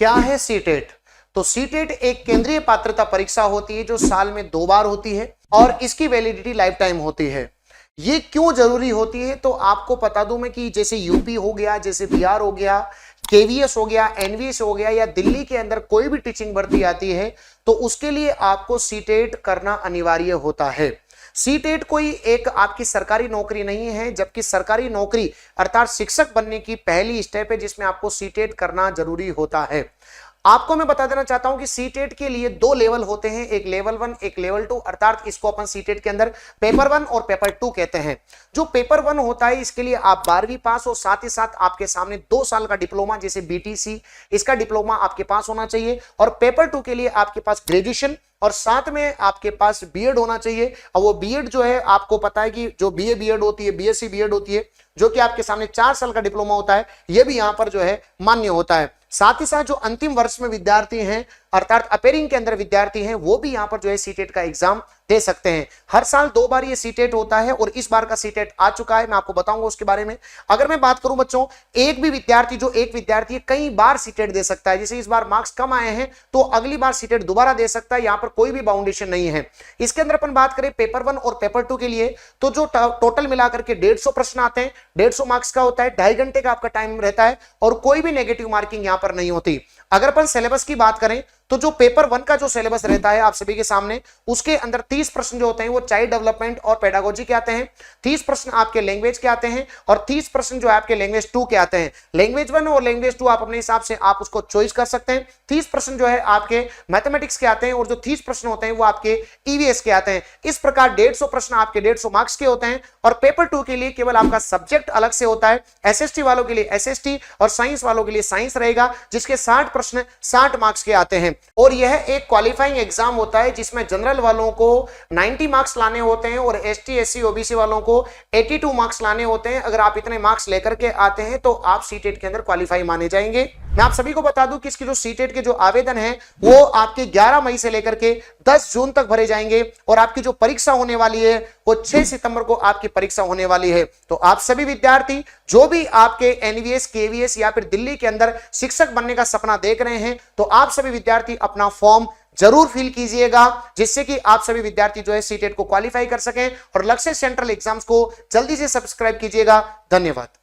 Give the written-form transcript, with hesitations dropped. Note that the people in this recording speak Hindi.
क्या है सीटेट? तो सीटेट एक केंद्रीय पात्रता परीक्षा होती है जो साल में 2 बार होती है और इसकी वैलिडिटी लाइफ टाइम होती है। ये क्यों जरूरी होती है तो आपको बता दूं मैं कि जैसे यूपी हो गया, जैसे बिहार हो गया, केवीएस हो गया, एनवीएस हो गया या दिल्ली के अंदर कोई भी टीचिंग भर्ती आती है तो उसके लिए आपको सीटेट करना अनिवार्य होता है। सीटेट कोई एक आपकी सरकारी नौकरी नहीं है, जबकि सरकारी नौकरी अर्थात शिक्षक बनने की पहली स्टेप है जिसमें आपको सीटेट करना जरूरी होता है। आपको मैं बता देना चाहता हूं कि सीटेट के लिए 2 लेवल होते हैं, एक लेवल 1 एक लेवल 2, अर्थात इसको अपन सीटेट के अंदर पेपर 1 और पेपर 2 कहते हैं। जो पेपर 1 होता है इसके लिए आप 12वीं पास और साथ ही साथ आपके सामने 2 साल का डिप्लोमा जैसे बीटीसी इसका डिप्लोमा आपके पास होना चाहिए, और पेपर 2 के लिए आपके पास ग्रेजुएशन और साथ में आपके पास बीएड होना चाहिए। और वो बीएड जो है आपको पता है कि जो बीए बीएड होती है, बीएससी बीएड होती है, जो कि आपके सामने 4 साल का डिप्लोमा होता है, यह भी यहां पर जो है मान्य होता है। साथ ही साथ जो अंतिम वर्ष में विद्यार्थी हैं अर्थात अपेयरिंग के अंदर विद्यार्थी हैं वो भी यहां पर जो है सीटेट का एग्जाम दे सकते हैं। हर साल 2 बार ये सीटेट होता है और इस बार का सीटेट आ चुका है, मैं आपको बताऊंगा उसके बारे में। अगर मैं बात करूं बच्चों, एक भी विद्यार्थी जो एक विद्यार्थी है कई बार सीटेट दे सकता है। जैसे इस बार मार्क्स कम आए हैं तो अगली बार सीटेट दोबारा दे सकता है, यहां पर कोई भी बाउंडेशन नहीं है। इसके अंदर अपन बात करें पेपर 1 और पेपर 2 के लिए तो जो टोटल मिलाकर के 150 प्रश्न आते हैं, 150 मार्क्स का होता है, 2.5 घंटे का आपका टाइम रहता है और कोई भी नेगेटिव मार्किंग यहां पर नहीं होती। अगर अपन सिलेबस की बात करें तो जो पेपर 1 का जो सिलेबस रहता है आप सभी के सामने, उसके अंदर 30 प्रश्न जो होते हैं वो चाइल्ड डेवलपमेंट और पेडागोजी के आते हैं, 30 प्रश्न आपके लैंग्वेज के आते हैं और 30 प्रश्न जो है आपके लैंग्वेज 2 के आते हैं। लैंग्वेज 1 और लैंग्वेज 2 आप अपने हिसाब से आप उसको चॉइस कर सकते हैं। 30 प्रश्न जो है आपके मैथमेटिक्स के आते हैं और जो 30 प्रश्न होते हैं वो आपके ईवीएस के आते हैं। इस प्रकार 150 प्रश्न आपके 150 मार्क्स के होते हैं और पेपर 2 के लिए केवल आपका सब्जेक्ट अलग से होता है। एसएसटी वालों के लिए एसएसटी और साइंस वालों के लिए साइंस रहेगा, जिसके 60 प्रश्न 60 मार्क्स के आते हैं। और यह एक क्वालिफाइंग एग्जाम होता है जिसमें जनरल वालों को 90 मार्क्स लाने होते हैं और एसटी एससी ओबीसी वालों को 82 मार्क्स लाने होते हैं। अगर आप इतने मार्क्स लेकर के आते हैं तो आप सीटेट के अंदर क्वालिफाई माने जाएंगे। मैं आप सभी को बता दूं कि इसकी जो सीटेट के जो आवेदन है वो आपके 11 मई से लेकर के 10 जून तक भरे जाएंगे और आपकी जो परीक्षा होने वाली है वो 6 सितंबर को आपकी परीक्षा होने वाली है। तो आप सभी विद्यार्थी जो भी आपके एनवीएस केवीएस या फिर दिल्ली के अंदर शिक्षक बनने का सपना देख रहे हैं तो आप सभी विद्यार्थी अपना फॉर्म जरूर फिल कीजिएगा, जिससे कि आप सभी विद्यार्थी जो है सीटेट को क्वालिफाई कर सकें। और लक्ष्य सेंट्रल एग्जाम्स को जल्दी से सब्सक्राइब कीजिएगा। धन्यवाद।